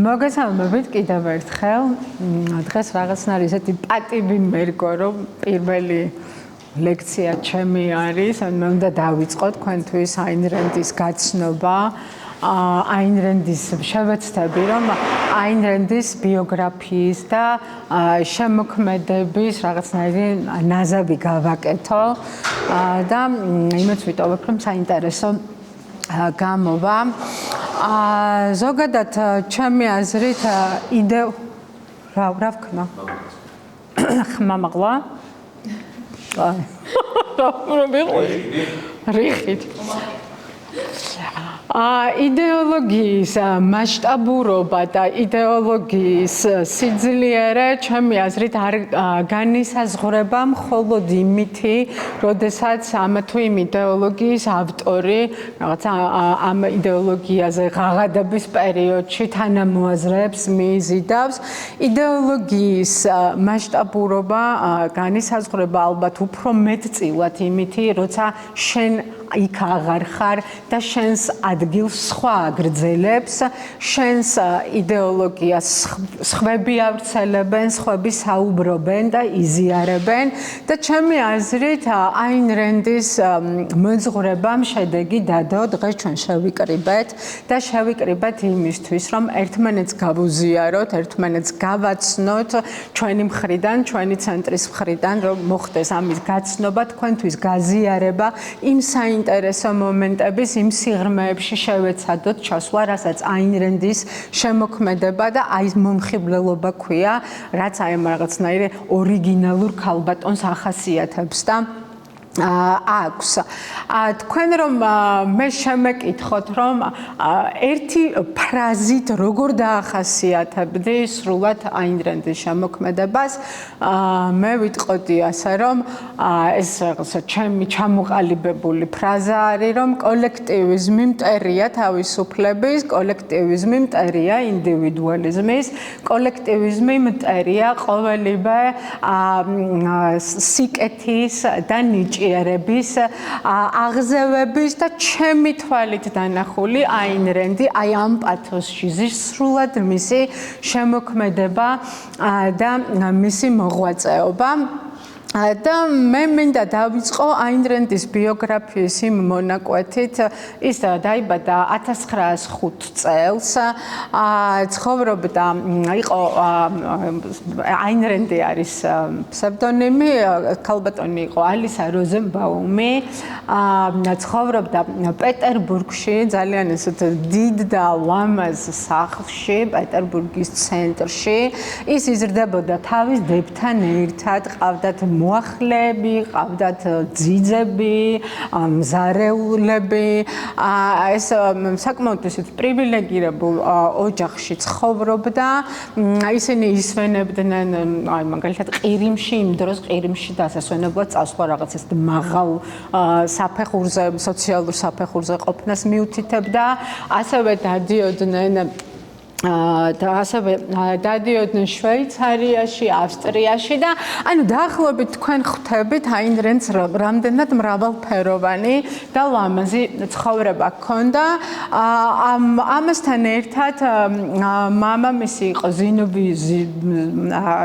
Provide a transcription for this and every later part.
მოგესალმებით კიდევ ერთხელ. დღეს რაღაცნაირი ესეთი პატივი მერგო, რომ პირველი ლექცია ჩემი არის, მე უნდა დავიწყო თქვენთვის აინ რენდის გაცნობა. აინ რენდის შევეცდები, რომ აინ რენდის ბიოგრაფიის და შემოქმედების რაღაცნაირი ნაზავი გავაკეთო და იმეც ვიტოვებ, რომ საინტერესო გამოვა. ზოგადად ჩემი აზრით რა ვქნა? ხმა მაღლა? რიხით. იდეოლოგიის მასშტაბურობა და იდეოლოგიის სიძლიერე ჩემი აზრით არ განისაზღვრება მხოლოდ იმითი, როდესაც ამ თუ იმ იდეოლოგიის ავტორი რაღაცა ამ იდეოლოგიაზე ღაღადების პერიოდში თანამოაზრეებს მიიზიდავს. იდეოლოგიის მასშტაბურობა განისაზღვრება ალბათ უფრო მეტწილად იმითი, როცა შენ იქ აღარ ხარ და შენს ადგილს სხვა აგრძელებს, შენს იდეოლოგიას სხვები ავრცელებენ, სხვები საუბრობენ და იზიარებენ და ჩემი აზრით აინ რენდის მოძღვრებამ შედეგი დადო, დღეს ჩვენ შევიკრიბეთ და შევიკრიბეთ იმისთვის, რომ ერთმანეთს გავუზიაროთ, ერთმანეთს გავაცნოთ ჩვენი მხრიდან, ჩვენი ცენტრის მხრიდან, რომ მოხდეს ამის გაცნობა, თქვენთვის გაზიარება, იმ საინტერესო მომენტების, იმ სიღრმეებში შევეცადოთ ჩასვლა, რასაც აინ რენდის შემოქმედება და აი მომხიბლელობა ქვია, რაც აი ამ რაღაცნაირი ორიგინალურ ქალბატონს ახასიათებს და აქვს. თქვენ რომ მე შემეკითხოთ, რომ ერთი ფრაზით როგორ დაახასიათებდი სრულად აინ რენდის შემოქმედებას, მე ვიტყოდი ასე, რომ ეს რაღაცა ჩემი ჩამოყალიბებული ფრაზა არის, რომ კოლექტივიზმი მტერია თავისუფლების, კოლექტივიზმი მტერია ინდივიდუალიზმის, კოლექტივიზმი მტერია ყოველივე სიკეთის და ნიჭიერების აღზევების და ჩემი თვალით დანახული აინ რენდი აი ამ პათოსში ზის სრულად მისი შემოქმედება და მისი მოღვაწეობა. და მე მინდა დავიწყო აინ რენდის ბიოგრაფიის იმ მონაკვეთით, ის დაიბადა 1905 წელს, ცხოვრობდა, იყო აინ რენდი არის ფსევდონიმი, ქალბატონი იყო ალისა როზენბაუმი, ცხოვრობდა პეტერბურგში, ძალიან ისეთ დიდ და ლამაზ სახლში, პეტერბურგის ცენტრში. ის იზრდებოდა თავის დებთან ერთად, ყავდათ მოახლეები, ყავდათ ძიძები, მზარეულები. ეს საკმაოდ ისეთ პრივილეგირებულ ოჯახში ცხოვრობდა. ისინი ისვენებდნენ, აი მაგალითად ყირიმში, იმ დროს ყირიმში დასასვენებლად წასვლა რაღაც ეს მაღალ საფეხურზე, სოციალურ საფეხურზე ყოფნას მიუთითებდა. ასევე დადიოდნენ და ასევე დადიოდნენ შვეიცარიაში, ავსტრიაში და ანუ დაახლოებით თქვენ ხვდებით აინ რენდს რამდენად მრავალფეროვანი და ლამაზი ცხოვრება ჰქონდა. ამასთან ერთად მამამისი იყო ზინოვი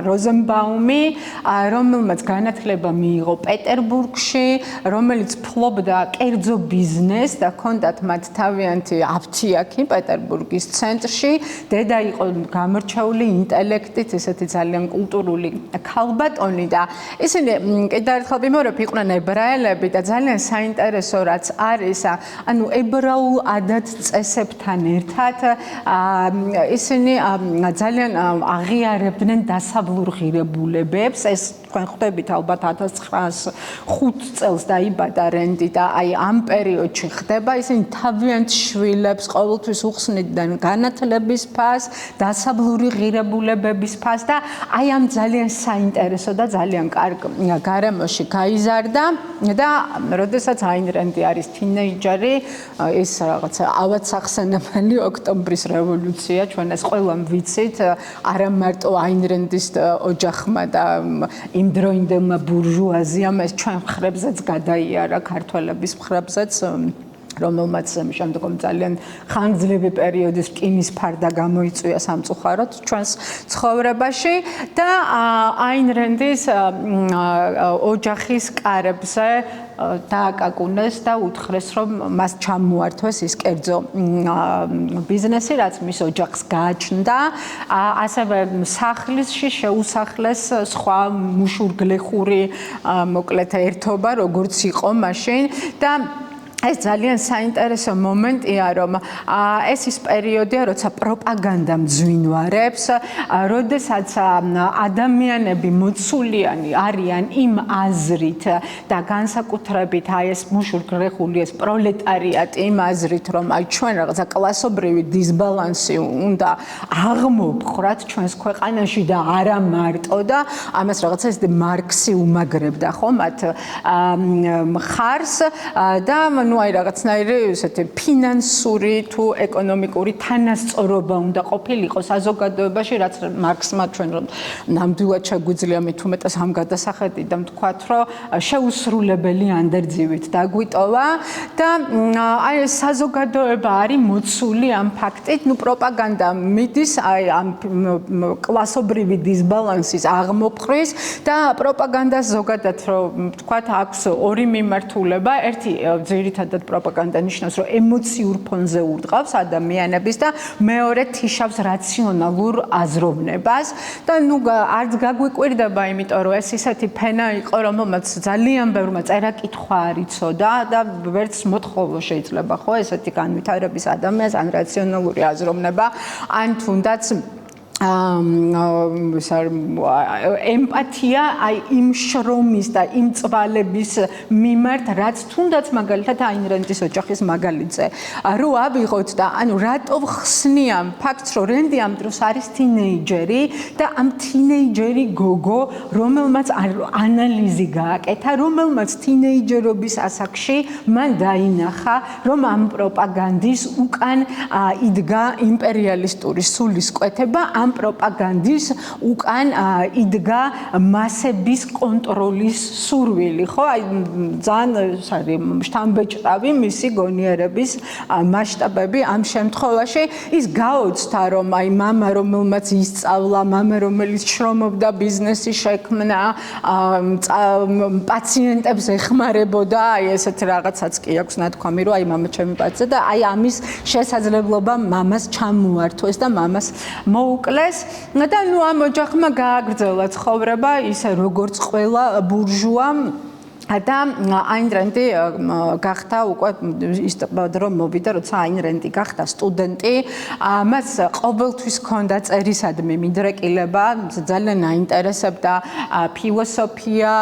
როზენბაუმი, რომელმაც განათლება მიიღო პეტერბურგში, რომელიც ფლობდა კერძო ბიზნესს და ჰქონდათ მათ თავიანთი აფთიაქი პეტერბურგის ცენტრში. დედა იყო გამორჩეული ინტელექტით, ესეთი ძალიან კულტურული ქალბატონი და ისინი კიდევ ერთხელ ვიმეორებ, იყვნენ ებრაელები და ძალიან საინტერესო რაც არის, ანუ ებრაულ ადათ-წესებთან ერთად ისინი ძალიან აღიარებდნენ დასავლურ ღირებულებებს. ეს თქვენ ხვდებით ალბათ 1905 წელს დაიბადა რენდი და აი ამ პერიოდში ხდება, ისინი თავიანთ შვილებს ყოველთვის უხსნიდნენ განათლების ფას, დასავლური ღირებულებების ფას და აი ამ ძალიან საინტერესო და ძალიან კარგ გარემოში გაიზარდა და როდესაც აინ რენდი არის თინეიჯერი, ეს რაღაცა ავადსახსენებელი ოქტომბრის რევოლუცია, ჩვენ ეს ყველამ ვიცით, არა მარტო აინ რენდის ოჯახმა და იმდროინდელმა ბურჟუაზიამ ეს ჩვენ მხრებზეც გადაიარა, ქართველების მხრებზეც რომელმაც შემდგომ ძალიან ხანგრძლივი პერიოდის რკინის ფარდა გამოიწვია სამწუხაროდ ჩვენს ცხოვრებაში და აინ რენდის ოჯახის კარებზე დააკაკუნეს და უთხრეს, რომ მას ჩამოართვეს ის კერძო ბიზნესი, რაც მის ოჯახს გააჩნდა. ასევე სახლში შეუსახლეს სხვა მუშურგლეხური მოკლედ ერთობა, როგორც იყო მაშინ და ეს ძალიან საინტერესო მომენტია, რომ ეს ის პერიოდია, როცა პროპაგანდა მძვინვარებს, როდესაც ადამიანები მოცულიანი არიან იმ აზრით და განსაკუთრებით ეს მუშურგლეხული ეს პროლეტარიატი იმ აზრით, რომ ჩვენ რაღაცა კლასობრივი დისბალანსი უნდა აღმოფხრათ ჩვენს ქვეყანაში და არა მარტო და ამას რაღაცა ეს მარქსი უმაგრებდა ხო მათ მხარს და ну აი რაღაცნაირი ესეთი ფინანსური თუ ეკონომიკური თანასწორობა უნდა ყოფილიყო საზოგადოებაში, რაც მარქსმა ჩვენ რომ ნამდვილად შეგვიძლია მით უმეტეს ამ გადასახედიდან ვთქვათ, რომ შეუსრულებელი ანდერძივით დაგვიტოვა და აი ეს საზოგადოება არის მოცული ამ ფაქტით, ну პროპაგანდა მიდის აი ამ კლასობრივი დისბალანსის აღმოფხვის და პროპაგანდას ზოგადად რომ ვთქვათ აქვს ორი მიმართულება, ერთი ძირითადად პროპაგანდა ნიშნავს, რომ ემოციურ ფონზე ურტყავს ადამიანების და მეორე თიშავს რაციონალურ აზროვნებას და ნუ არც გაგვიკვირდება, იმიტომ რომ ეს ისეთი ფენა იყო, რომელმაც ძალიან ბევრმა წერა-კითხვა არ იცოდა და ვერც მოთხოვო შეიძლება ხო ესეთი განვითარების ადამიანს ან რაციონალური აზროვნება ან თუნდაც ემპათია აი იმ შრომის და იმ წვალების მიმართ, რაც თუნდაც მაგალითად აინ რენდის ოჯახის მაგალითზე რო ავიღოთ და ანუ რატო ხსნიან ფაქტს, რომ რენდი ამ დროს არის თინეიჯერი და ამ თინეიჯერი გოგო, რომელმაც ანალიზი გააკეთა, რომელმაც თინეიჯერობის ასაკში მან დაინახა, რომ ამ პროპაგანდის უკან იდგა იმპერიალისტური სულისკვეთება, ამ პროპაგანდის უკან იდგა მასების კონტროლის სურვილი, ხო? აი ძალიან შთამბეჭდავი მისი გონიერების მასშტაბები ამ შემთხვევაში ის გაოცდა, რომ აი მამა, რომელმაც ისწავლა, მამა, რომელიც შრომობდა ბიზნესის შექმნა, პაციენტებს ეხმარებოდა, აი ესეთ რაღაცაც კი აქვს ნათქვამი, რომ აი მამა ჩემი პაციენტი და აი ამის შესაძლებლობა მამას ჩამოართვეს და მამას მოუკლეს და ნუ ამ ოჯახმა გააგრძელა ცხოვრება ისე როგორც ყველა ბურჟუა და აინ რენდი გახდა უკვე ის დრო მოვიდა, როცა აინ რენდი გახდა სტუდენტი, მას ყოველთვის ჰქონდა წერისადმი მიდრეკილება, ძალიან აინტერესებდა ფილოსოფია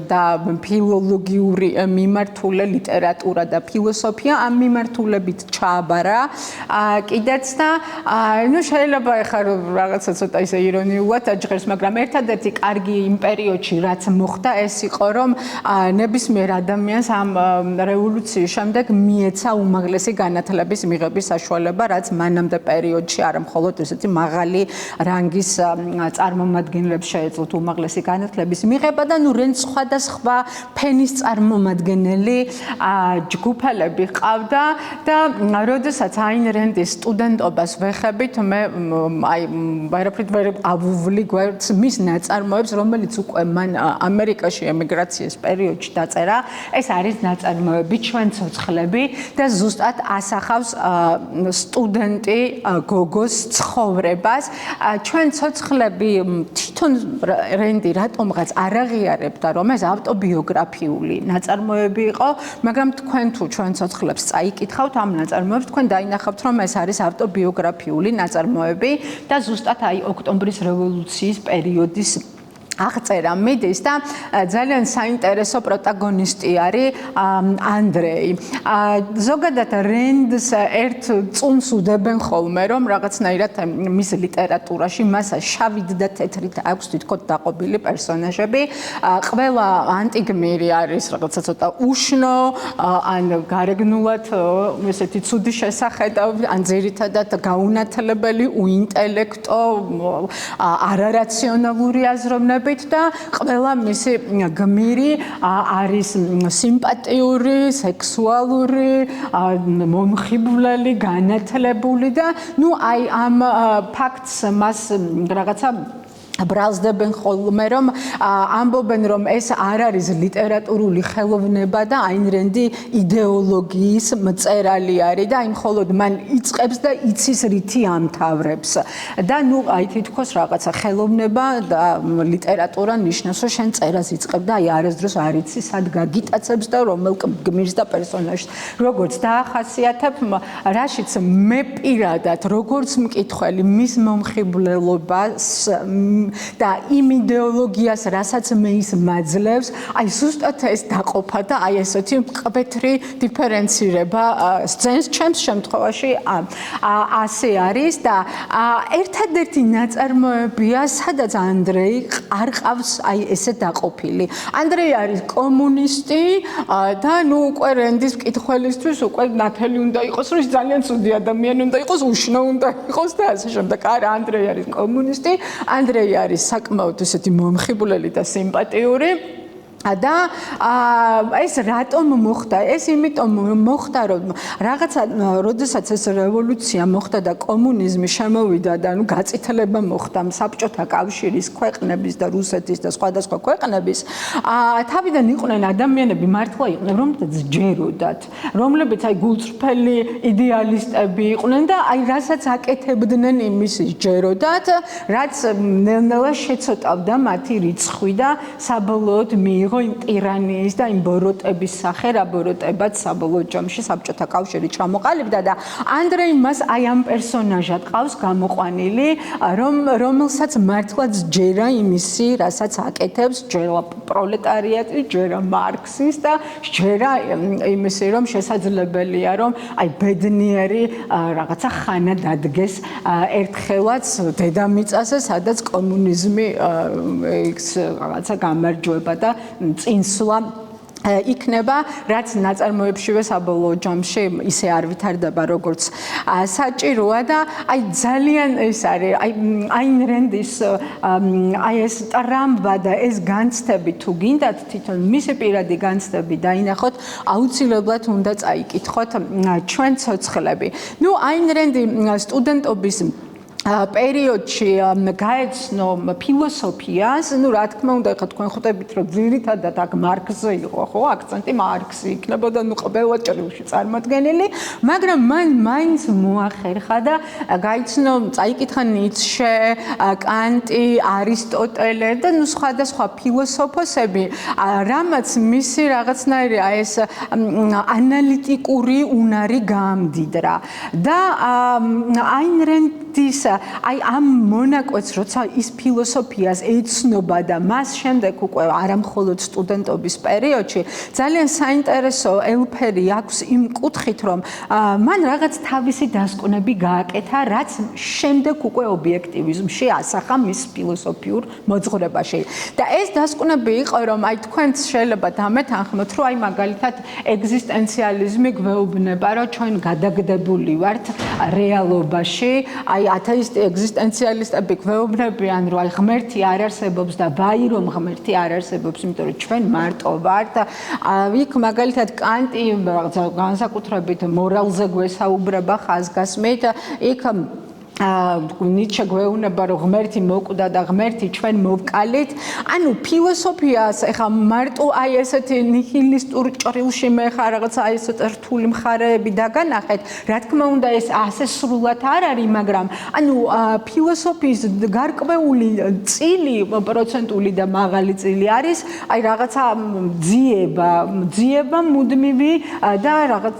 და ფილოლოგიური მიმართულე ლიტერატურა და ფილოსოფია, ამ მიმართულებით ჩააბარა კიდეც და ნუ შეიძლება ეხლა რაღაცა ცოტა ისე ირონიულად აჯღერს, მაგრამ ერთადერთი კარგი იმ პერიოდში რაც მოხდა ეს იყო, რომ ნებისმიერ ადამიანს ამ რევოლუციის შემდეგ მიეცა უმაღლესი განათლების მიღების საშუალება, რაც მანამდე პერიოდში არა მხოლოდ ესეთი მაღალი რანგის წარმომადგენლებს შეეძლოთ უმაღლესი განათლების მიღება და ნუ რენ სხვადასხვა ფენის წარმომადგენელი ჯგუფელები ყავდა და როდესაც აინ რენდის სტუდენტობას ვეხებით, მე აი ვერაფრით ვერ ავუვლი გვერდს მის ნაწარმოებს, რომელიც უკვე მან ამერიკაში ემიგრაციის პერიოდში დაწერა. ეს არის ნაწარმოები ჩვენ ცოცხლები და ზუსტად ასახავს სტუდენტი გოგოს ცხოვრებას. ჩვენ ცოცხლები თვითონ რენდი რატომღაც არ აღიარებდა, რომ ეს ავტობიოგრაფიული ნაწარმოები იყო, მაგრამ თქვენ თუ ჩვენ ცოცხლებს წაიკითხავთ ამ ნაწარმოებს, თქვენ დაინახავთ, რომ ეს არის ავტობიოგრაფიული ნაწარმოები და ზუსტად აი ოქტომბრის რევოლუციის პერიოდის აღწერა მიდის და ძალიან საინტერესო პროტაგონისტი არის ანდრეი. ზოგადად რენდს ერთ წუნს უდებენ ხოლმე, რომ რაღაცნაირად მის ლიტერატურაში მას შავით და თეთრით აქვს თვითონ დაყობილი პერსონაჟები. ყველა ანტიგმირი არის რაღაცა ცოტა უშნო, ან გარეგნულად ესეთი ცუდი შესახედავი, ან ძირითადად გაუნათლებელი, უინტელექტო, არარაციონალური აზროვნები. მიღებით და ყველა მისი გმირი არის სიმპათიური, სექსუალური, მომხიბვლელი, განათლებული და ნუ აი ამ ფაქტს მას რაღაცა ბრალსდებენ ხოლმე რომ ამბობენ რომ ეს არ არის ლიტერატურული ხელოვნება და აინ რენდი იდეოლოგიის მწერალი არის და აი მხოლოდ მან იწყებს და იცის რითი ამთავრებს და ნუ აი თითქოს რაღაცა ხელოვნება და ლიტერატურა ნიშნავს რომ შენ წერას იწყებ და აი არასდროს არ იცი სად გაგიტაცებს და რომელ გმირს და პერსონაჟს როგორც დაახასიათებ რაშიც მე პირადად როგორც მკითხველი მის მომხიბვლელობას და იმ იდეოლოგიას, რასაც მე ის მაძლევს, აი ზუსტად ეს დაყოფა და აი ესეთი მკვეთრი დიფერენცირება სცენს ჩემს შემთხვევაში ასე არის და ერთადერთი ნაწარმოებია, სადაც ანდრეი არ ყავს აი ესე დაყოფილი. ანდრეი არის კომუნისტი და ნუ უკვე რენდის მკითხველისთვის უკვე ნათელი უნდა იყოს, რომ ძალიან ცუდი ადამიანი უნდა იყოს, უშნო უნდა იყოს და ასე შემდეგ. არა, ანდრეი არის კომუნისტი, ანდრეი არის საკმაოდ ესეთი მომხიბვლელი და სიმპათიური და ეს რატომ მოხდა? ეს იმიტომ მოხდა, რომ რაღაცა როდესაც ეს რევოლუცია მოხდა და კომუნიზმი შემოვიდა და ნუ გაწითლება მოხდა საბჭოთა კავშირის ქვეყნების და რუსეთის და სხვადასხვა ქვეყნების, თავიდან იყვნენ ადამიანები მართლა იყვნენ, რომლებიც ჯეროდათ, რომლებიც აი გულწრფელი იდეალისტები იყვნენ და აი რასაც აკეთებდნენ იმის ჯეროდათ, რაც ნელ-ნელა შეცოტავდა მათი რიცხვი და საბოლოოდ მიიღო იმ ტირანიის და იმ ბოროტების სახე, რა ბოროტებაც საბოლოო ჯამში საბჭოთა კავშირი ჩამოყალიბდა და ანდრეი მას აი ამ პერსონაჟად ყავს გამოყვანილი, რომელსაც მართლაც ჯერა იმისი, რასაც აკეთებს, ჯერა პროლეტარიატი, ჯერა მარქსის და ჯერა იმისი, რომ შესაძლებელია, რომ აი ბედნიერი რაღაცა ხანა დადგეს ერთხელაც დედამიწაზე, სადაც კომუნიზმი რაღაცა გამარჯვება და წინსვლა იქნება, რაც ნაწარმოებშივე საბოლოო ჯამში ისე არ ვითარდება, როგორც საჭიროა და აი ძალიან ეს არის, აი აინ რენდის აი ეს ტრამვა და ეს განცდები თუ გინდათ თვითონ მისი პირადი განცდები დაინახოთ, აუცილებლად უნდა წაიკითხოთ ჩვენ ცოცხლები. ნუ აინ რენდი სტუდენტობის პერიოდში გაეცნო ფილოსოფიას, ნუ რა თქმა უნდა, ხა თქვენ ხვდებით, რომ ძირითადად აქ მარქსი იყო, ხო, აქცენტი მარქსი იქნებოდა, ნუ ყველა ჭრილში წარმოდგენილი, მაგრამ მან მაინც მოახერხა და გაიცნო, წაიკითხა ნიცშე, კანტი, არისტოტელე და ნუ სხვადასხვა ფილოსოფოსები, რამაც მისი რაღაცნაირი აი ეს ანალიტიკური უნარი გაამდიდრა და აინ რენდის აი ამ მონაკვეთს, როცა ის ფილოსოფიას ეცნობა და მას შემდეგ უკვე არამხოლოდ სტუდენტობის პერიოდში ძალიან საინტერესო ელფერი აქვს იმ კუთხით, რომ მან რაღაც თავისი დასკვნები გააკეთა, რაც შემდეგ უკვე ობიექტივიზმში ასახა მის ფილოსოფიურ მოძღვრებაში. და ეს დასკვნები იყო, რომ აი თქვენც შეიძლება დამეთანხმოთ, რომ აი მაგალითად ეგზისტენციალიზმი გვეუბნება, რომ ჩვენ გადაგდებული ვართ რეალობაში, აი ეგზისტენციალისტები გვეუბნებიან, რომ აი ღმერთი არ არსებობს და ვაი რომ ღმერთი არ არსებობს, იმიტომ რომ ჩვენ მარტო ვართ. იქ მაგალითად კანტი განსაკუთრებით მორალზე გვესაუბრება ხაზგასმით, იქ ნიცშე გვეუბნება, რომ ღმერთი მოკვდა და ღმერთი ჩვენ მოვკალით. ანუ ფილოსოფიას ეხა მარტო აი ესეთი ნიჰილისტურ ჭრილში მე ხარ რაღაცა აი ეს რთული მხარეები დაგანახეთ. რა თქმა უნდა ეს ასე სრულად არ არის, მაგრამ ანუ ფილოსოფიის გარკვეული წილი, პროცენტული და მაღალი წილი არის აი რაღაცა ძიება მუდმივი და რაღაც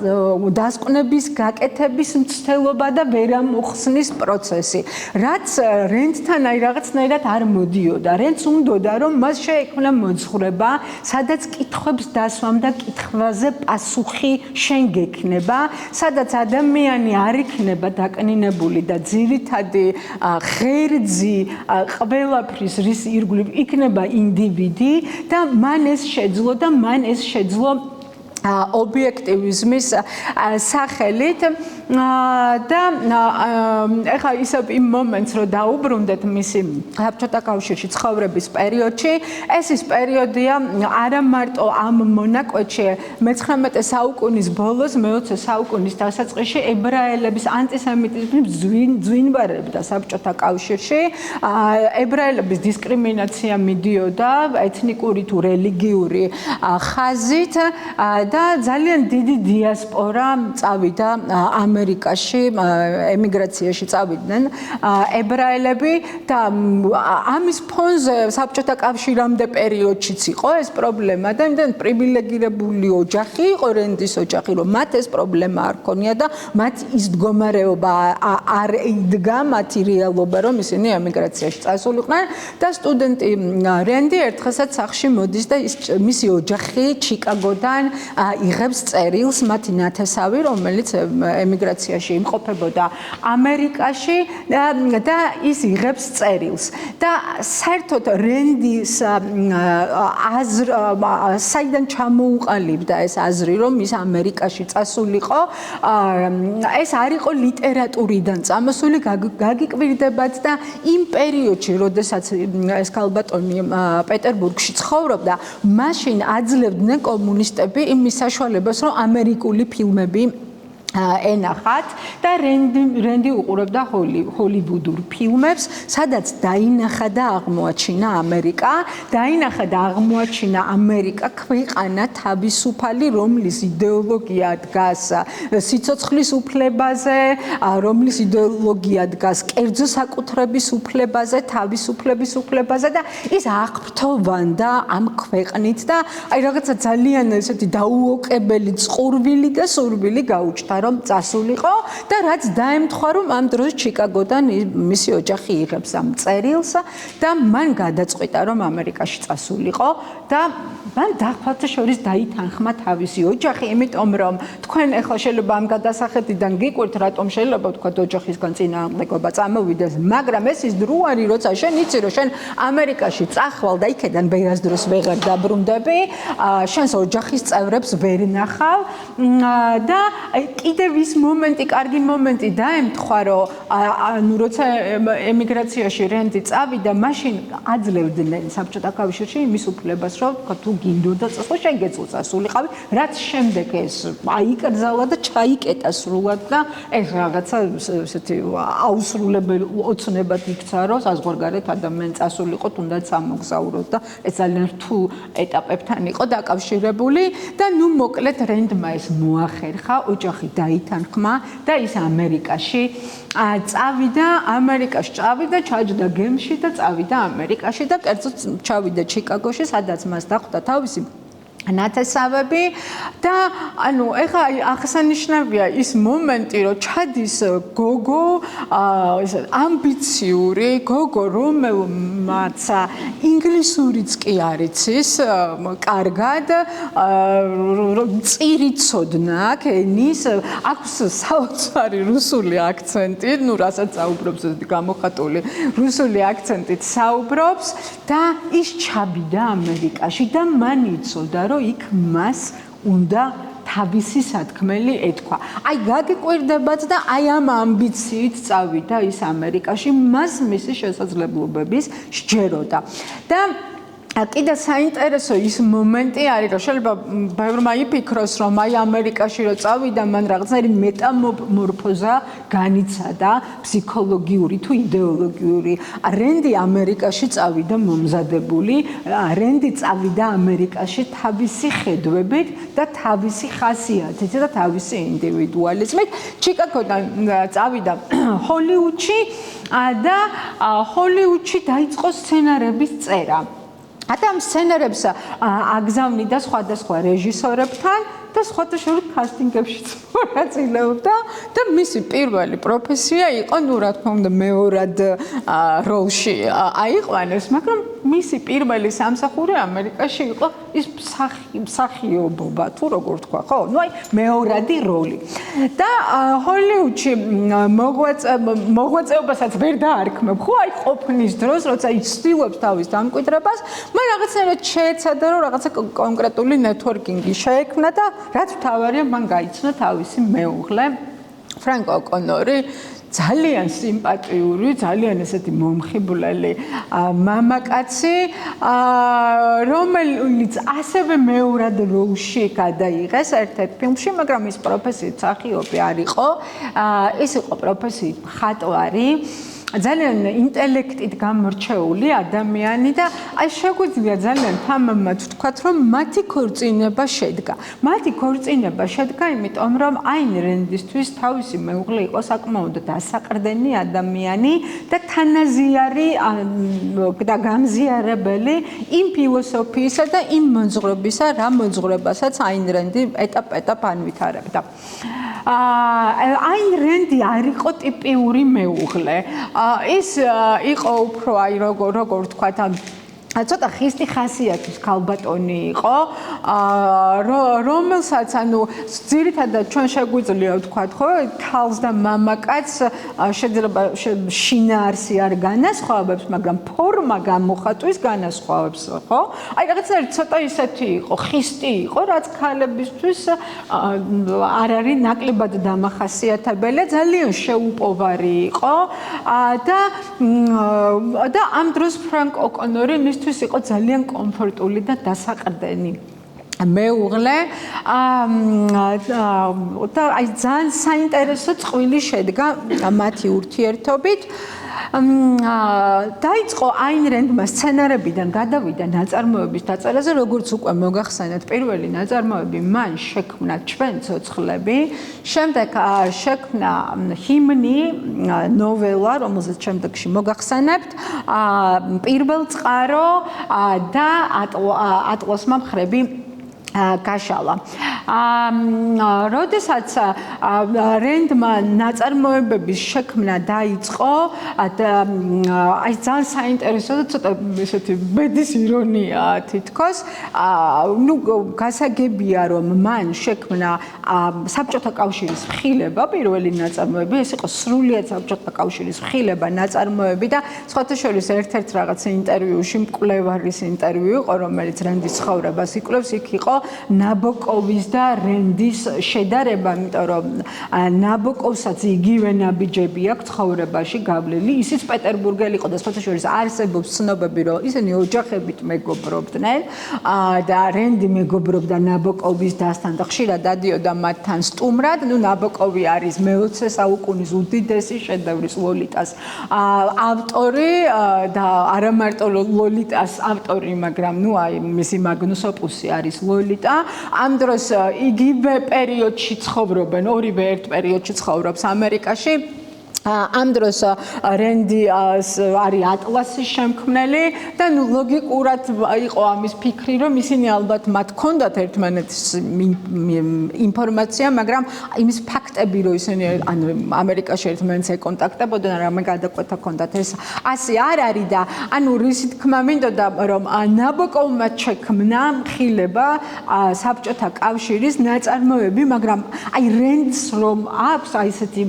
დასკვნების გაკეთების მცდელობა და ვერამოხსნის პროცესი, რაც რენდთან აი რაღაცნაირად არ მოდიოდა. რენდს უნდოდა, რომ მას შეექმნა მოძღვრება, სადაც კითხვებს დასვამ და კითხვაზე პასუხი შენ გექნება, სადაც ადამიანი არ იქნება დაკნინებული და ძირითადი ღერძი ყველაფრის რის ირგვლივ იქნება ინდივიდი და მან ეს შეძლო ობიექტივიზმის სახელით და ეხლა ისევ იმ მომენტს რო დაუბრუნდეთ მისი საბჭოთა კავშირში ცხოვრების პერიოდში ეს ის პერიოდია არა მარტო ამ მონაკვეთში მე-19 საუკუნის ბოლოს მე-20 საუკუნის დასაწყისში ებრაელების ანტისემიტიზმი ძვინვარებდა საბჭოთა კავშირში ებრაელების დისკრიმინაცია მიდიოდა ეთნიკური თუ რელიგიური ხაზით და ძალიან დიდი დიასპორა წავიდა ამერიკაში ემიგრაციაში წავიდნენ ებრაელები და ამის ფონზე საბჭოთა კავშირამდე პერიოდშიც იყო ეს პრობლემა და იმდენ პრივილეგირებული ოჯახი იყო რენდის ოჯახი რომ მათ ეს პრობლემა არ ქონია და მათ ის მდგომარეობა არ იდგა მათი რეალობა რომ ისინი ემიგრაციაში წასულიყვნენ და სტუდენტი რენდი ერთხელაც სახლში მოდის და მისი ოჯახი ჩიკაგოდან იღებს წერილს მათი ნათესავი რომელიც ემიგრაციაში იმყოფებოდა ამერიკაში და ის იღებს წერილს და საერთოდ რენდის საიდან ჩამოუყალიბდა ეს აზრი რომ ის ამერიკაში წასულიყო ეს არ იყო ლიტერატურიდან წამოსული გაგიკვირდებათ და იმ პერიოდში როდესაც ეს ქალბატონი პეტერბურგში ცხოვრობდა მაშინ აძლევდნენ კომუნისტები იმის საშუალებას რომ ამერიკული ფილმები ენახათ და რენდი უყურებდა ჰოლივუდურ ფილმებს, სადაც დაინახა და აღმოაჩინა ამერიკა, დაინახა და აღმოაჩინა ამერიკა ქვეყანა თავისუფალი, რომლის იდეოლოგია დგას სიცოცხლის უფლებაზე, რომლის იდეოლოგია დგას კერძო საკუთრების უფლებაზე, თავისუფლების უფლებაზე და ის აღფრთოვანდა ამ ქვეყნით და აი რაღაცა ძალიან ესეთი დაუოკებელი წყურვილი და სურვილი გაუჩნდა რომ წასულიყო და რაც დაემთხვა რომ ამ დროს ჩიკაგოდან მისი ოჯახი იღებს ამ წერილს და მან გადაწყვიტა რომ ამერიკაში წასულიყო და მან დახვალთაშორის დაითანხმა თავისი ოჯახი იმიტომ რომ თქვენ ახლა შეიძლება ამ გადასახედიდან გიკვირთ რატომ შეიძლება თქვა ოჯახისგან წინააღმდეგობა წამოვიდეს მაგრამ ეს ის დრო არის როცა შენ იცი რომ შენ ამერიკაში წახვალ და იქიდან ვერასდროს ვეღარ დაბრუნდები შენს ოჯახის წევრებს ვერ ნახავ და კიდევ ის მომენტი, კარგი მომენტი დაემთხვა, რომ ანუ როცა ემიგრაციაში რენდი წავიდა, მაშინ აძლევდნენ საბჭოთა კავშირში იმის უფლებას, რომ თუ გინდოდა წასვლა, შენ გეწო წასულიყავი, რაც შემდეგ ეს აიკრძალა და ჩაიკეტა სრულად და ეს რაღაცა ესეთი აუსრულებელი ოცნებად იქცა, რომ საზღვარგარეთ ადამიანი წასულიყო, თუნდაც ამოგზაუროთ და ეს ძალიან რთულ ეტაპებთან იყო დაკავშირებული და ნუ მოკლედ რენდმა ეს მოახერხა, ოჯახი დაითანხმა და ის ამერიკაში წავიდა, ჩაჯდა გემში და წავიდა ამერიკაში და კერძოდ ჩავიდა ჩიკაგოში, სადაც მას დახვდა თავისი ნათესავები და ანუ ეხლა აღსანიშნავია ის მომენტი რომ ჩადის გოგო ამბიციური გოგო რომელმაც ინგლისურიც კი არ იცის კარგად წირიცოდნა ენის აქვს საოცარი რუსული აქცენტი ну რასაც საუბრობს ეს გამოხატული რუსული აქცენტით საუბრობს და ის ჩაბიდა ამერიკაში და მან იცოდა რომ იქ მას უნდა თავისი სათქმელი ეთქვა. აი გაგიკვირდებათ და აი ამ ამბიციით წავიდა ის ამერიკაში, მას მისი შესაძლებლობების სჯეროდა. და კიდე საინტერესო ის მომენტი არის, რომ შეიძლება ბევრმა იფიქროს, რომ აი ამერიკაში რო წავიდა, მან რაღაცნაირი მეტამორფოზა განიცადა, ფსიქოლოგიური თუ იდეოლოგიური. რენდი ამერიკაში წავიდა მომზადებული, რენდი წავიდა ამერიკაში თავისი ხედვებით და თავისი ხასიათით და თავისი ინდივიდუალიზმით. ჩიკაგოდან წავიდა ჰოლივუდში და ჰოლივუდში დაიწყო სცენარების წერა. ამ სცენარებს აგზავნიდა სხვადასხვა რეჟისორებთან და სხვადასხვა შორის კასტინგებშიც მონაწილეობდა და მისი პირველი პროფესია იყო, ну, რა თქმა უნდა, მეორად როლში აიყვანეს, მაგრამ მისი პირველი სამსახური ამერიკაში იყო ის მსახიობობა, თუ როგორ თქვა, ხო? ну, აი, მეორადი როლი. და ჰოლივუდში მოღვაწეობასაც ვერ დაარქმევ, ხო, აი, ყოფნის დროს, როცა იცდილობს თავის დამკვიდრებას, მაგრამ რაღაცნაირად შეეცადა რომ რაღაცა კონკრეტული ნეტვორკინგი შეექმნა და რაც მთავარია მან გაიცნო თავისი მეუღლე ფრანკ ოკონორი ძალიან სიმპათიური, ძალიან ესეთი მომხიბვლელი მამაკაცი, რომელიც ასევე მეორად როლში გადაიღეს ერთ-ერთ ფილმში, მაგრამ ის პროფესიით მსახიობი არ იყო. ის იყო პროფესიით მხატვარი. ძალიან ინტელექტით გამორჩეული ადამიანი და აი შეგვიძლია ძალიან თამამად ვთქვათ, რომ მათი ქორწინება შედგა. მათი ქორწინება შედგა იმიტომ, რომ აინ რენდისთვის თავისი მეუღლე იყო საკმაოდ დასაყრდენი ადამიანი და თანაზიარი და გამზიარებელი იმ ფილოსოფიისა და იმ მოძღვრებისა, რა მოძღვრებასაც აინ რენდი ეტაპ-ეტაპ ანვითარებდა. აინ რენდი არ იყო ტიპიური მეუღლე. ის იყო უფრო აი როგორ ვთქვათ ცოტა ხისტი ხასიათის ქალბატონი იყო რომელსაც ანუ ძირითადად ჩვენ შეგვიძლია ვთქვათ ხო ქალს და მამაკაცს შეიძლება შინაარსი არ განასხვავებს მაგრამ ფორმა გამოხატვის განასხვავებს ხო აი რაღაცნაირად ცოტა ისეთი იყო ხისტი იყო რაც ქალებისთვის არ არის ნაკლებად დამახასიათებელი ძალიან შეუპოვარი იყო და ამ დროს ფრანკ ოკონორი მისთვის იყო ძალიან კომფორტული და დასაყრდენი მეუღლე და აი ძალიან საინტერესო წყვილი შედგა მათი ურთიერთობით დაიწყო აინ რენდმა სცენარებიდან გადავიდა ნაწარმოების დაწერაზე როგორც უკვე მოგახსენეთ პირველი ნაწარმოები მან შექმნა ჩვენ ცოცხლები შემდეგ შექმნა ჰიმნი ნოველა რომელზეც შემდეგში მოგახსენებთ პირველწყარო და ატლასმა მხრები გაშალა. როდესაც რენდმა ნაწარმოებების შექმნა დაიწყო, აი ძალიან საინტერესო და ცოტა ესეთი ბედის ირონია თითქოს, ნუ გასაგებია რომ მან შექმნა საბჭოთა კავშირის მხილება, პირველი ნაწარმოები, ეს იყო სრულიად საბჭოთა კავშირის მხილება ნაწარმოები და სხვათა შორის ერთ-ერთ რაღაც ინტერვიუში მკვლევარის ინტერვიუ იყო, რომელიც რენდის ცხოვრებას იკვლევს, იქ იყო ნაბოკოვის და რენდის შედარება, იმიტომ რომ ნაბოკოვსაც იგივე ნაბიჯები აქვს ცხოვრებაში გავლილი, ისიც პეტერბურგელი იყო და სხვათა შორის არსებობს ცნობები, რომ ისინი ოჯახებით მეგობრობდნენ და რენდი მეგობრობდა ნაბოკოვის დასთან და ხშირად დადიოდა მათთან სტუმრად. ნუ ნაბოკოვი არის მე-20 საუკუნის უდიდესი შედევრის ლოლიტას ავტორი და არა მარტო ლოლიტას ავტორი, მაგრამ ნუ აი მისი მაგნუს ოპუსი არის ლოლიტა. ამ დროს იგივე პერიოდში ცხოვრობენ, ორივე ერთ პერიოდში ცხოვრობს ამერიკაში. ამ დროს რენდი არის ატლასის შემქმნელი და ნუ ლოგიკურად იყო ამის ფიქრი, რომ ისინი ალბათ მათ ჰქონდათ ერთმანეთის ინფორმაცია, მაგრამ იმის ფაქტები, რომ ისინი ან ამერიკაში ერთმანეთს ეკონტაქტებოდნენ, რამე გადაკვეთა ჰქონდათ, ეს ასე არ არის და ანუ რისი თქმა მინდოდა, რომ ნაბოკოვმა შექმნა მხილება საბჭოთა კავშირის ნაწარმოები, მაგრამ აი რენდს რომ აქვს აი ესეთი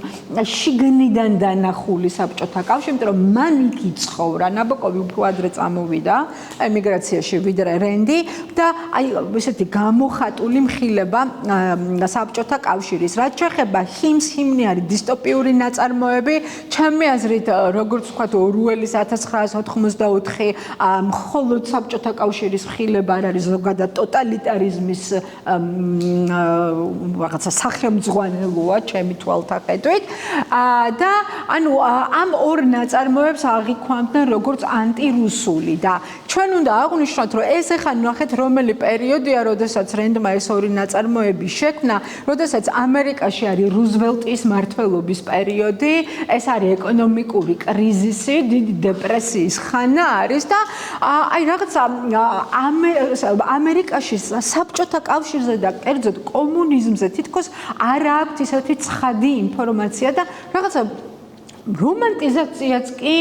შიგნიდან დანახული საბჭოთა კავშირი, იმიტომ რომ მან იქ იცხოვრა, ნაბოკოვი უფრო ადრე წამოვიდა ემიგრაციაში ვიდრე რენდი და აი ესეთი გამოხატული მხილება საბჭოთა კავშირის. რაც შეეხება ჰიმს, ჰიმნი არის დისტოპიური ნაწარმოები, ჩემი აზრით, როგორც ვთქვათ, ორუელის 1984 მხოლოდ საბჭოთა კავშირის მხილება არ არის ზოგადად ტოტალიტარიზმის რაღაცა სახელმძღვანელოა ჩემი თვალთახედვით და ანუ ამ ორ ნაწარმოებს აღიქვამდნენ როგორც ანტირუსული და ჩვენ უნდა აღვნიშნოთ, რომ ეს ახლა ნახეთ რომელი პერიოდია, როდესაც რენდმა ეს ორი ნაწარმოები შექმნა, როდესაც ამერიკაში არის რუზველტის მმართველობის პერიოდი, ეს არის ეკონომიკური კრიზისი, დიდი დეპრესიის ხანა არის და აი რაღაცა ამერიკაში საბჭოთა კავშირზე და კერძოდ კომუნიზმზე თითქოს არ აქვს ისეთი ცხადი ინფორმაცია და რაღაცა რომანტიზაციაც კი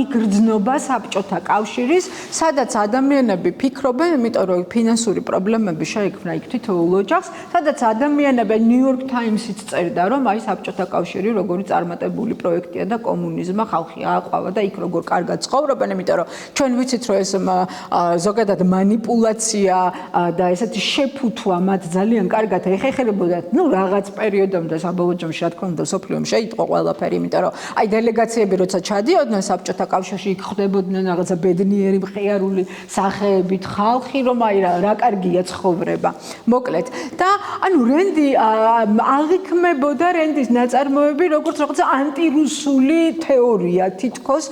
იგრძნობა საბჭოთა კავშირის, სადაც ადამიანები ფიქრობენ, იმიტომ რომ ფინანსური პრობლემები შეექმნა იქ თითოეულ ოჯახს, სადაც ადამიანები New York Times-იც წერდა, რომ აი საბჭოთა კავშირი როგორი წარმატებული პროექტია და კომუნიზმმა ხალხი ააყვავა და იქ როგორ კარგად ცხოვრობენ, იმიტომ რომ ჩვენ ვიცით, რომ ეს ზოგადად манипуляция და ესეთი შეფუთვა მათ ძალიან კარგად ეხერებოდა, რაღაც პერიოდამდე საბოლოო ჯამში რა თქმა უნდა სოფლიომ შეიტყო ყველაფერი, იმიტომ რომ აი დელეგაციები როცა ჩადიოდნენ საბჭოთა კავშირში იქ ხდებოდნენ რაღაცა ბედნიერი მხიარული სახეებით ხალხი, რომ აი რა კარგია ცხოვრება. მოკლედ და ანუ რენდი აღიქმებოდა რენდის ნაწარმოები როგორც რაღაცა ანტირუსული თეორია თითქოს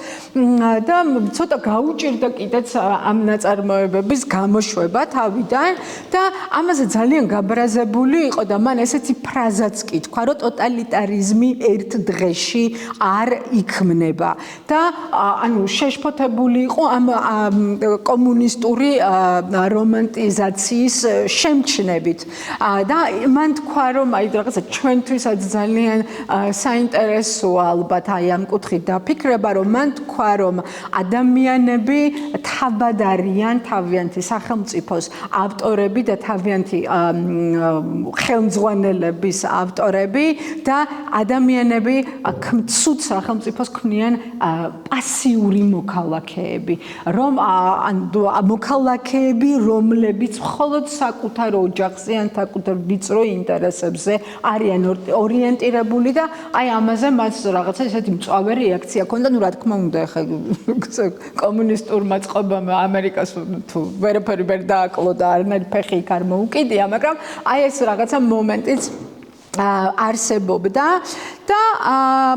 და ცოტა გაუჭირდა კიდეც ამ ნაწარმოებების გამოშვება თავიდან და ამაზე ძალიან გაბრაზებული იყო და მან ესეთი ფრაზაც კი თქვა, რომ ტოტალიტარიზმი ერთ დღეში არ იქმნება და ანუ შეშფოთებული იყო ამ კომუნისტური რომანტიზაციის შემჩნებით და მან თქვა, რომ აი რაღაცა ჩვენთვისაც ძალიან საინტერესოა ალბათ აი ამ კუთხით დაფიქრება, რომ მან თქვა, რომ ადამიანები თავად არიან თავიანთი სახელმწიფოს ავტორები და თავიანთი ხელმძღვანელების ავტორები და ადამიანები ცუდ სახელმწიფოს ქმნიან პასიური მოქალაქეები, რომ მოქალაქეები, რომლებიც მხოლოდ საკუთარ ოჯახზე ან საკუთარ ვიწრო ინტერესებზე არიან ორიენტირებული და აი ამაზე მას რაღაცა ესეთი მწვავე რეაქცია ჰქონდა, ну რა თქმა უნდა, ხა კომუნისტურმა წყობამ ამერიკას თუ ვერაფერი ვერ დააკლო და არანაირი ფეხი იქ არ მოუკიდია, მაგრამ აი ეს რაღაცა მომენტიც არსებობდა და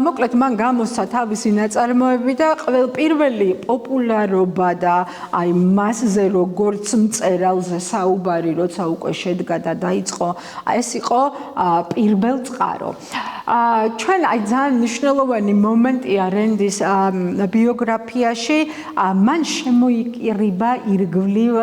მოკლედ მან გამოსცა თავისი ნაწარმოები და პირველი პოპულარობა და აი მასზე როგორც მწერალზე საუბარი როცა უკვე შედგა და დაიწყო ეს იყო პირველ წყარო. ჩვენ აი ძალიან მნიშვნელოვანი მომენტია რენდის ბიოგრაფიაში, მან შემოიკრიბა ირგვლივ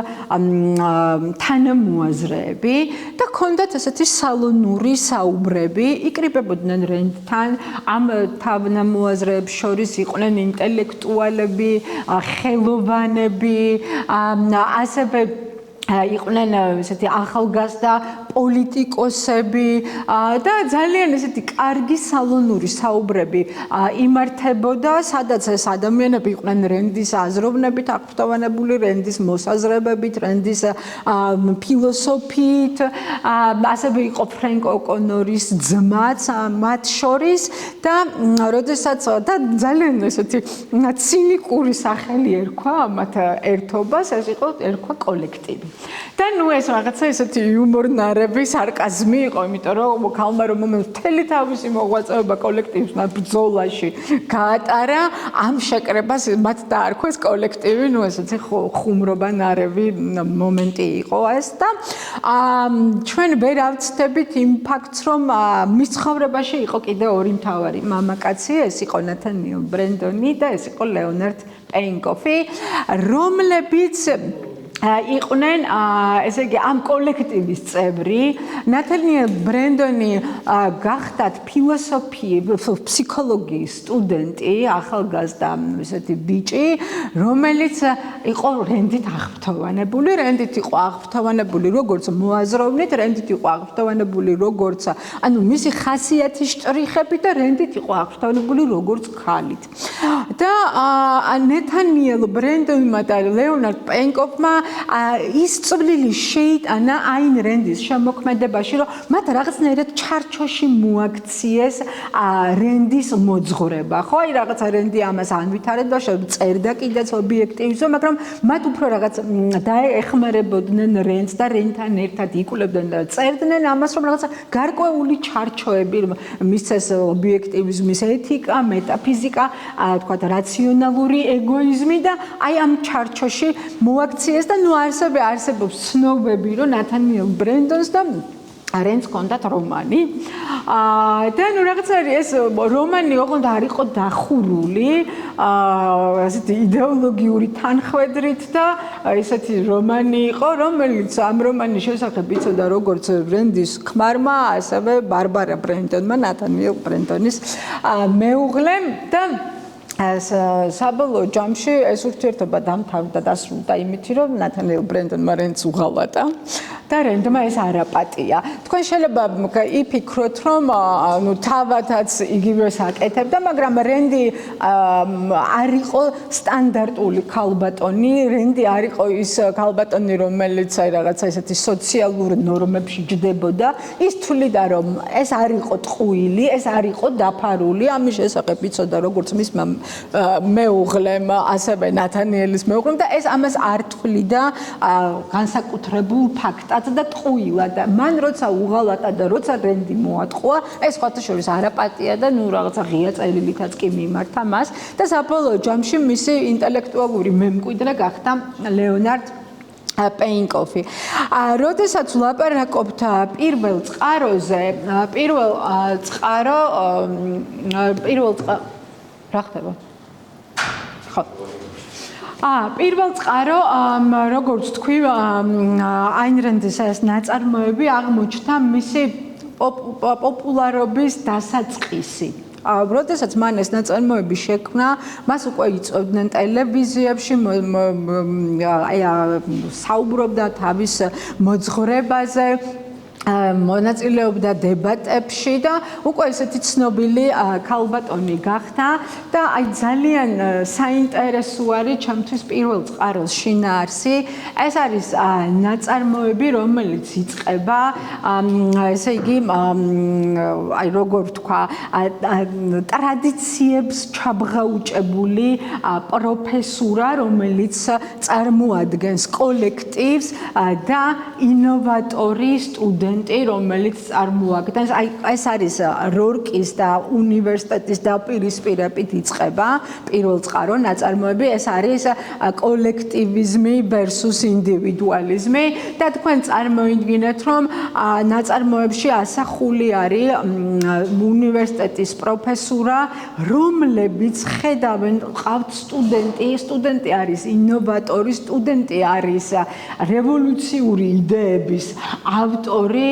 თანამოაზრეები და ჰქონდათ ესეთი სალონური საუბრები, იკრიბებოდნენ რენდთან, ამ თანამოაზრეებს შორის იყვნენ ინტელექტუალები, ხელოვანები, ასევე იყვნენ ესეთი ახალგაზრდა პოლიტიკოსები და ძალიან ესეთი კარგი სალონური საუბრები იმართებოდა, სადაც ეს ადამიანები იყვნენ რენდის აზროვნებით აღფრთოვანებული, რენდის მოსაზრებებით, რენდის ფილოსოფიით, ასევე იყო ფრენკ ოკონორის ძმაც მათ შორის და როდესაც და ძალიან ესეთი ცინიკური სახელი ერქვა მათ ერთობას, ეს იყო ერქვა კოლექტივი. და ნუ ეს რაღაცა ესეთი იუმორნარები, სარკაზმი იყო, იმიტომ რომ ქალმა რომ მთელი თავისი მოღვაწეობა კოლექტივს ბრძოლაში გაატარა, ამ შეკრებას მათ დაარქვეს კოლექტივი, ნუ ესეთი ხუმრობანარევი მომენტი იყო ეს და ჩვენ ვერ ავწდებით იმ ფაქტს, რომ მის ცხოვრებაში იყო კიდე ორი მთავარი მამაკაცი, ეს იყო ნათანიელ ბრენდონი და ეს იყო ლეონარდ პეინკოფი, რომლებიც იყვნენ ესე იგი ამ კოლექტივის წევრი. ნათანიელ ბრენდონი გახდათ ფსიქოლოგიის სტუდენტი, ახალგაზრდა ესეთი ბიჭი, რომელიც იყო რენდით აღფრთოვანებული, რენდით იყო აღფრთოვანებული როგორც მოაზროვნით, რენდით იყო აღფრთოვანებული როგორც ანუ მისი ხასიათის შტრიხებით და რენდით იყო აღფრთოვანებული როგორც ქალით. და ნათანიელ ბრენდონმა და ლეონარდ პეინკოფმა ის წვლილი შეიტანა აინ რენდის შემოქმედებაში, რომ მათ რაღაცნაირად ჩარჩოში მოაქციეს რენდის მოძღვრება. ხო, აი რაღაცა რენდი ამას ანვითარებდა, წერდა კიდეც ობიექტივზე, მაგრამ მათ უფრო რაღაც დაეხმარებოდნენ რენდს და რენთან ერთად იკვლევდნენ და წერდნენ ამას, რომ რაღაცა გარკვეული ჩარჩოები მისცეს ობიექტივიზმის ეთიკა, მეტაფიზიკა, თქვათ რაციონალური ეგოიზმი და აი ამ ჩარჩოში მოაქციეს და ნუ არსებობს ცნობები, რომ ნათანიელ ბრენდონს და რენს კონდათ რომანი და ნუ რაღაცა ეს რომანი ოღონდ არ იყო დახურული ასეთი იდეოლოგიური თანხwebdritt და ესეთი რომანი იყო რომელიც ამ რომანის შესახებ იცოდა როგორც ბრენდის ქმარმა ასევე ბარბარა ბრენტონმა ნათანიელ ბრენტონის მეუღლემ და საბოლოო ჯამში ეს ურთიერთობა დამთავრდა დასრულდა იმით რომ ნათანიელ ბრენტონმა რენს უღალატა და რენდმა ეს არაპატია. თქვენ შეიძლება იფიქროთ რომ ნუ თავადაც იგივეს აკეთებდა, მაგრამ რენდი არ იყო სტანდარტული ქალბატონი, რენდი არ იყო ის ქალბატონი, რომელიც აი რაღაცა ესეთი სოციალურ ნორმებში ჯდებოდა. ის თვლიდა რომ ეს არ იყო ტყუილი, ეს არ იყო დაფარული, ამის შესახებ იცოდა როგორც მის მეუღლემ, ასევე ნათანიელის მეუღლემ და ეს ამას არ თვლიდა განსაკუთრებულ ფაქტად და ტყუილად და მან როცა უღალატა და როცა რენდი მოატყუა ეს ხათაშორის არაპატია და ნუ რაღაცა ღია წერილითაც კი მიმართა მას და საბოლოო ჯამში მისი ინტელექტუალური მემკვიდრე გახდა ლეონარდ პეინკოფი. როდესაც ვლაპარაკობთ პირველ წყაროზე, პირველ წყარო რა ხდება? ხო პირველ წყარო როგორც თქვი აინ რენდის ეს ნაწარმოები აღმოჩნდა მისი პოპულარობის დასაწყისი. როდესაც მან ეს ნაწარმოები შექმნა, მას უკვე იწვევდნენ ტელევიზიებში, საუბრობდა თავის მოძღვრებაზე, მონაწილეობდა დებატებში და უკვე ესეთი ცნობილი ქალბატონი გახდა და აი ძალიან საინტერესო არის ჩემთვის პირველ წყაროს შინაარსი. ეს არის ნაწარმოები, რომელიც იწყება ესე იგი აი როგორ ვთქვა, ტრადიციებს ჩაბღაუჭებული პროფესურა, რომელიც წარმოადგენს კოლექტივს და ინოვატორი სტუდენტი რომელიც წარმოადგენს აი ეს არის რორკის და უნივერსიტეტის დაპირისპირებით იწყება პირველ წყარო ნაწარმოები ეს არის კოლექტივიზმი versus ინდივიდუალიზმი და თქვენ წარმოიდგინეთ რომ ნაწარმოებში ასახული არის უნივერსიტეტის პროფესურა რომლებიც ხედავენ ყავთ სტუდენტი არის ინოვატორი სტუდენტი არის რევოლუციური იდეების ავტორი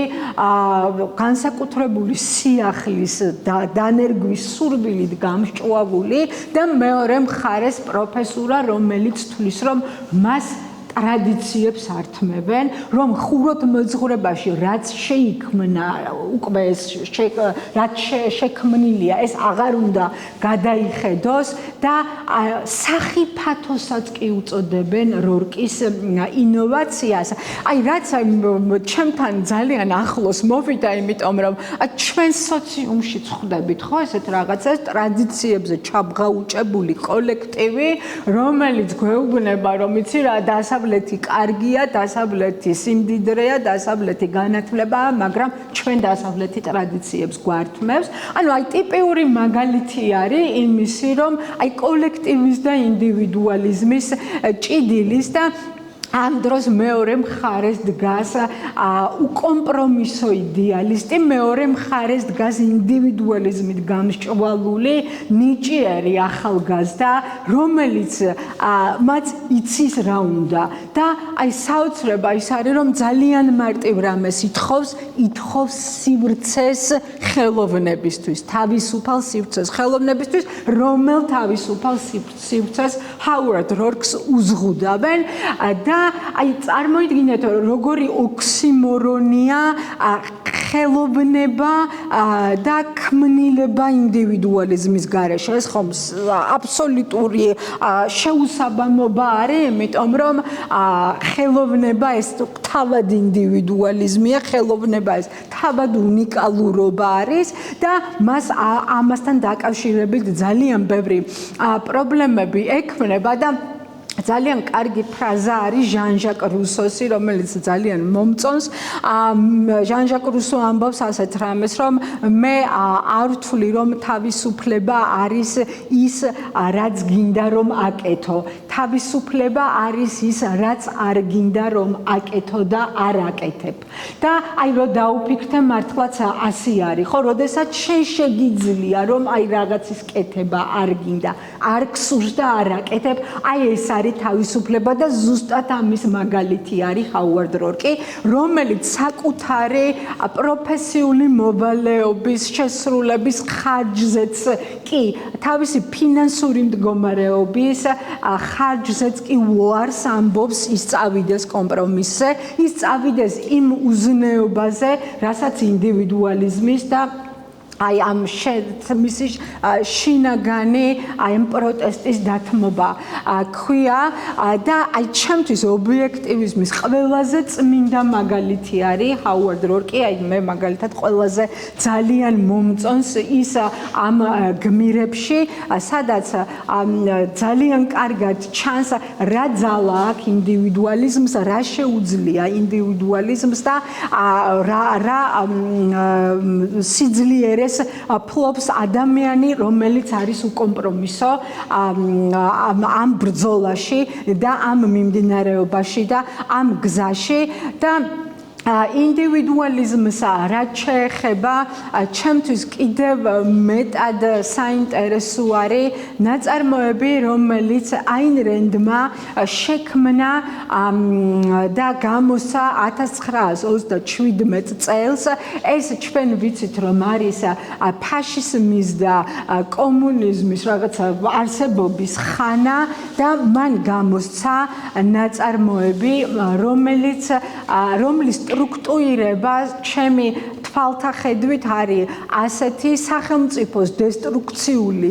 განსაკუთრებული სიახლის და დანერგვის სურვილით გამსჭვალული და მეორე მხარეს პროფესურა რომელიც თვლის რომ მას ტრადიციებს ართმევენ, რომ ხუროთმოძღვრებაში რაც შეიქმნა, უკვე რაც შექმნილია, ეს აღარ უნდა გადაიხედოს და სახიფათოსაც კი უწოდებენ რორკის ინოვაციას. აი რაც ჩემთან ძალიან ახლოს მოვიდა, იმიტომ რომ ჩვენ სოციუმში ვხვდებით, ხო, ესეთ რაღაცას ტრადიციებზე ჩაბღაუჭებული კოლექტივი, რომელიც გვეუბნება, რომ იცი რა დასავლეთი კარგია, დასავლეთი სიმდიდრეა, დასავლეთი განათლებაა, მაგრამ ჩვენ დასავლეთი ტრადიციებს გვართმევს. ანუ აი ტიპიური მაგალითი არის იმისი, რომ აი კოლექტივის და ინდივიდუალიზმის ჭიდილის და ამ დროს მეორე მხარეს დგას უკომპრომისო იდეალისტი, მეორე მხარეს დგას ინდივიდუალიზმით გამსჭვალული ნიჭიერი ახალგაზრდა, რომელიც მათ იცის რა უნდა და აი საოცრება ის არის, რომ ძალიან მარტივ რამეს ითხოვს სივრცეს ხელოვნებისთვის, თავისუფალ სივრცეს ხელოვნებისთვის, რომელ თავისუფალ სივრცეს ჰაუარდ რორკს უზღუდავენ და აი წარმოიდგინეთ როგორი ოქსიმორონია ხელოვნება და ქმნილება ინდივიდუალიზმის გარეშე ეს ხომ აბსოლუტური შეუსაბამობა არის იმიტომ რომ ხელოვნება ეს თავად ინდივიდუალიზმია ხელოვნება ეს თავად უნიკალურობა არის და მას ამასთან დაკავშირებით ძალიან ბევრი პრობლემები ექმნება და ძალიან კარგი ფრაზა არის ჟან-ჟაკ რუსოსი, რომელიც ძალიან მომწონს. ჟან-ჟაკ რუსო ამბობს ასეთ რამეს, რომ მე არ ვთვლი, რომ თავისუფლება არის ის, რაც გინდა რომ აკეთო. თავისუფლება არის ის, რაც არ გინდა რომ აკეთო და არ აკეთებ. და აი რო დაუფიქრდე მართლაც ასე არის, ხო, როდესაც შენ შეგიძლია რომ აი რაღაცის კეთება არ გინდა, არ გსურს და არ აკეთებ, აი ეს არის თავისუფლება და ზუსტად ამის მაგალითი არის ჰაუარდ რორკი, რომელიც საკუთარი პროფესიული მოვალეობის შესრულების ხარჯზეც კი თავისი ფინანსური მდგომარეობის ხარჯზეც კი უარს ამბობს ის წავიდეს კომპრომისზე, ის წავიდეს იმ უზნეობაზე, რასაც ინდივიდუალიზმის და აი ამ მისი შინაგანი აი ამ პროტესტის დათმობა ქვია და აი ჩემთვის ობიექტივიზმის ყველაზე წმინდა მაგალითი არის ჰაუარდ რორკი, აი მე მაგალითად ყველაზე ძალიან მომწონს ის ამ გმირებში, სადაც ძალიან კარგად ჩანს რა ძალა აქვს ინდივიდუალიზმს, რა შეუძლია ინდივიდუალიზმს და რა სიძლიერეს ფლობს ადამიანი, რომელიც არის უკომპრომისო ამ ბრძოლაში და ამ მიმდინარეობაში და ამ გზაში და ინდივიდუალიზმს რაც შეეხება ჩემთვის კიდევ მეტად საინტერესო არის ნაწარმოები, რომელიც აინ რენდმა შექმნა და გამოსცა 1927 წელს. ეს ჩვენ ვიცით, რომ არის ფაშიზმის და კომუნიზმის რაღაცა არსებობის ხანა და მან გამოსცა ნაწარმოები, რომლის სტრუქტურირება ჩემი თვალთა ხედვით არის ასეთი სახელმწიფოს დესტრუქციული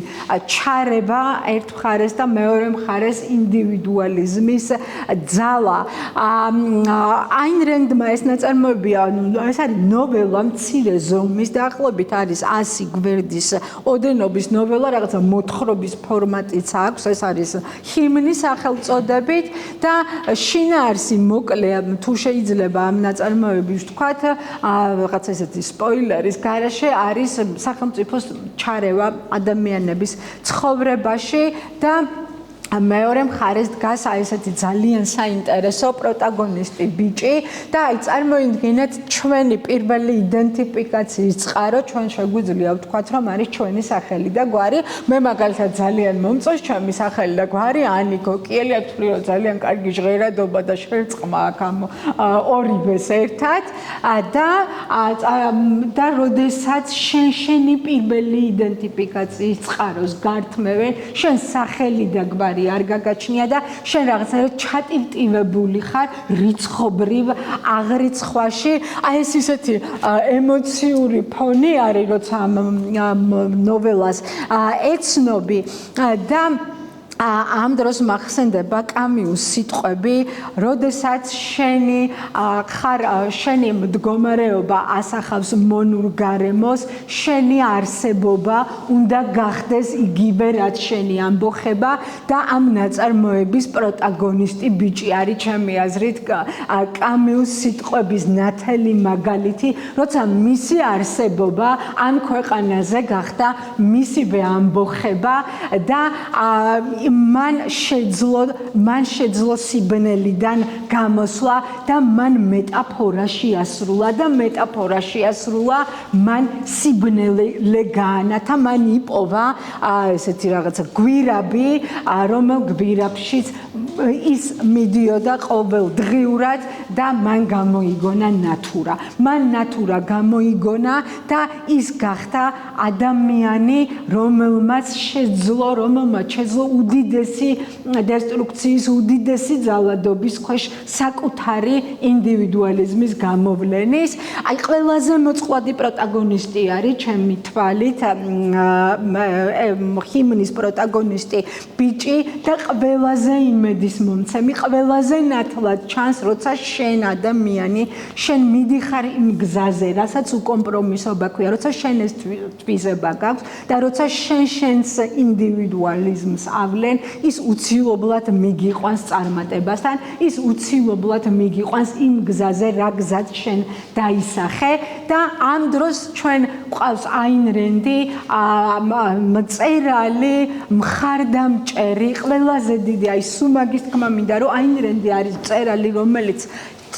ჩარევა ერთ მხარეს და მეორე მხარეს ინდივიდუალიზმის ძალა. აინ რენდმა ეს ნაწარმოები, ეს არის ნოველა მცირე ზომის, დაახლოებით არის 100 გვერდის ოდენობის ნოველა, რაღაცა მოთხრობის ფორმატიც აქვს, ეს არის ჰიმნის სახელწოდებით და შინაარსი მოკლე, თუ შეიძლება ამ ნაწარმოების ვთქვათ, რაღაც ესეთი სპოილერის გარეშე არის სახელმწიფოს ჩარევა ადამიანების ცხოვრებაში და მეორე მხარეს დგას აი ესეთი ძალიან საინტერესო პროტაგონისტი ბიჭი და აი წარმოიდგინეთ ჩვენი პირველი იდენტიფიკაციის წყარო, ჩვენ შეგვიძლია ვთქვათ, რომ არის ჩვენი სახელი და გვარი. მე მაგალითად ძალიან მომწონს ჩემი სახელი და გვარი ანიკო კიელი, აქ ვთვლი, რომ ძალიან კარგი ჟღერადობა და შერწყმა აქვს ამ ორივეს ერთად და როდესაც შენი პირველი იდენტიფიკაციის წყაროს გართმევენ, შენ სახელი და გვარი არ გაგაჩნია და შენ რაღაცნაირად ჩატივტივებული ხარ რიცხობრივ აღრიცხვაში. აი ეს ისეთი ემოციური ფონი არის, როცა ამ ნოველას ეცნობი და ამ დროს მახსენდება კამიუს სიტყვები, როდესაც შენი მდგომარეობა ასახავს მონურ გარემოს, შენი არსებობა უნდა გახდეს იგივე, რაც შენი ამბოხება და ამ ნაწარმოების პროტაგონისტი ბიჭი არის ჩემი აზრით კამიუს სიტყვების ნათელი მაგალითი, როცა მისი არსებობა ამ ქვეყანაზე გახდა მისივე ამბოხება და მან შეძლო სიბნელიდან გამოსვლა და მან მეტაფორაში ასრულა და მეტაფორაში ასრულა მან სიბნელე გაანათა, მან იპოვა ესეთი რაღაცა გვირაბი, რომელ გვირაბშიც ის მიდიოდა ყოველდღიურად და მან გამოიგონა ნატურა. მან ნატურა გამოიგონა და ის გახდა ადამიანი, რომელმაც შეძლო უდიდესი დესტრუქციის, უდიდესი ძალადობის ქვეშ საკუთარი ინდივიდუალიზმის გამოვლენის. აი ყველაზე მოწყვლადი პროტაგონისტი არის ჩემი თვალით ჰიმნის პროტაგონისტი ბიჭი და ყველაზე იმედი იმედის მომცემი ყველაზე ნათლად ჩანს, როცა შენ ადამიანი, შენ მიდიხარ იმ გზაზე, რასაც უკომპრომისობა ქვია, როცა შენ ეს თვისება გაქვს და როცა შენს ინდივიდუალიზმს ავლენ, ის უცილობლად მიგიყვანს წარმატებასთან, ის უცილობლად მიგიყვანს იმ გზაზე, რა გზად შენ დაისახე და ამ დროს ჩვენ ყავს აინ რენდი, მწერალი, მხარდამჭერი, ყველაზე დიდი აი სუმაგის თქმა მინდა რომ აინ რენდი არის მწერალი, რომელიც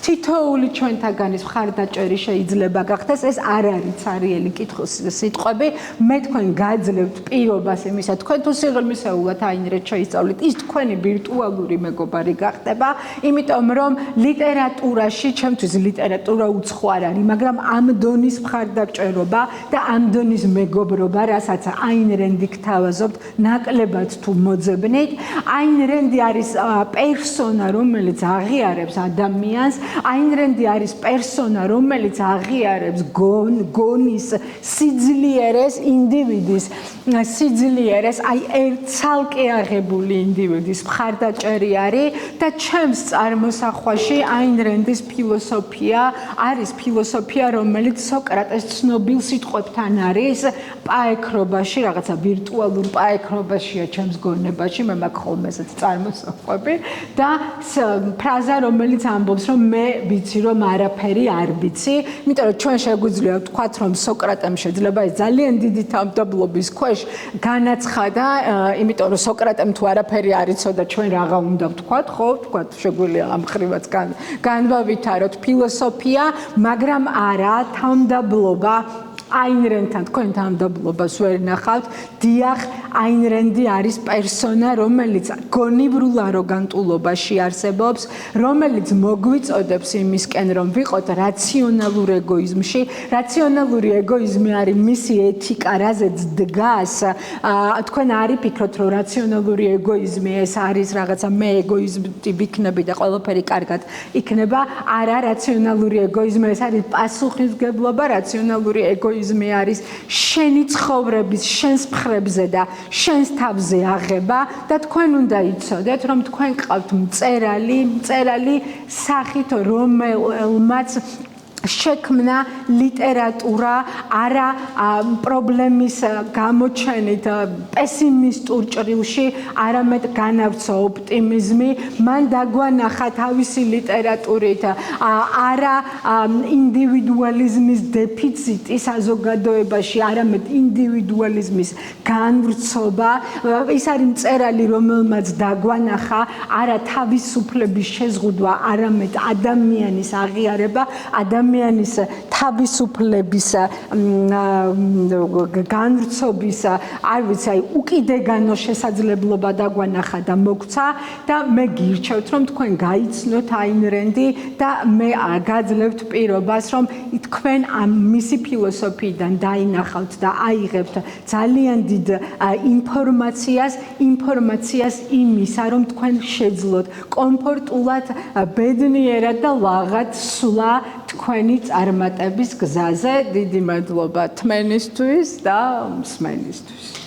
თითოეული ჩვენთაგანის მხარდაჭერი შეიძლება გახდეს, ეს არ არის ცარიელი კითხვის სიტყვები. მე თქვენ გაძლევთ პირობას იმისა, თქვენ თუ სიღრმისეულად აინრეთ შეისწავლეთ, ის თქვენი ვირტუალური მეგობარი გახდება, იმიტომ რომ ლიტერატურაში, ჩემთვის ლიტერატურა უცხო არ არის, მაგრამ ამ დონის მხარდაჭერობა და ამ დონის მეგობრობა, რასაც აინ რენდი გთავაზობთ, ნაკლებად თუ მოძებნით, აინ რენდი არის პერსონა, რომელიც აღიარებს ადამიანს, აინ რენდი არის პერსონა, რომელიც აღიარებს გონის სიძლიერეს, ინდივიდის სიძლიერეს, აი ცალკე აღებული ინდივიდის მხარდაჭერი არის და ჩემს წარმოსახვაში აინ რენდის ფილოსოფია არის ფილოსოფია, რომელიც სოკრატეს ცნობილ სიტყვებთან არის პაექრობაში, რაღაცა ვირტუალურ პაექრობაშია ჩემს გონებაში, მე მაქვს ხოლმე ესეთ წარმოსახვები და ფრაზა, რომელიც ამბობს, რომ მე ვიცი რომ არაფერი არ ვიცი, იმიტომ რომ ჩვენ შეგვიძლია ვთქვათ რომ სოკრატემ შეიძლება ეს ძალიან დიდი თავმდაბლობის ქვეშ განაცხადა, იმიტომ რომ სოკრატემ თუ არაფერი არ იცოდა ჩვენ რაღა უნდა ვთქვათ, ხო, ვთქვათ შეგვიძლია ამ ხრივაც განვავითაროთ ფილოსოფია, მაგრამ არა თავმდაბლობა აინ რენდთან თქვენ თავმდაბლობას ვერ ნახავთ, დიახ, აინ რენდი არის პერსონა, რომელიც გონივრულ აროგანტულობაში არსებობს, რომელიც მოგვიწოდებს იმისკენ, რომ ვიყოთ რაციონალურ ეგოიზმში. რაციონალური ეგოიზმი არის მისი ეთიკა, რაზეც დგას. თქვენ არ იფიქროთ, რომ რაციონალური ეგოიზმი ეს არის რაღაცა მე ეგოიზმი ვიქნები და ყველაფერი კარგად იქნება. არა, რაციონალური ეგოიზმი ეს არის პასუხისმგებლობა, რაციონალური ეგოიზმი არის შენი ცხოვრების, შენს მხრებზე და შენს თავზე აღება და თქვენ უნდა იცოდეთ, რომ თქვენ ყავთ მწერალი სახით, რომელმაც შექმნა ლიტერატურა არა პრობლემის გამოჩენით პესიმისტურ ჭრილში, არამედ განავრცო ოპტიმიზმი, მან დაგვანახა თავისი ლიტერატურით არა ინდივიდუალიზმის დეფიციტი საზოგადოებაში, არამედ ინდივიდუალიზმის განვრცობა. ის არის მწერალი, რომელმაც დაგვანახა არა თავისუფლების შეზღუდვა, არამედ ადამიანის აღიარება, ადამიანის თავისუფლების განვრცობის, არ ვიცი, აი უკიდეგანო შესაძლებლობა დაგვანახა და მოგცა და მე გირჩევთ, რომ თქვენ გაიცნოთ აინ რენდი და მე გაძლევთ პირობას, რომ თქვენ ამ მისი ფილოსოფიიდან დაინახავთ და აიღებთ ძალიან დიდ ინფორმაციას იმისა, რომ თქვენ შეძლოთ კომფორტულად, ბედნიერად და ლაღად სვლა თქვენი წარმატების გზაზე. დიდი მადლობა თმენისთვის და მსმენისთვის.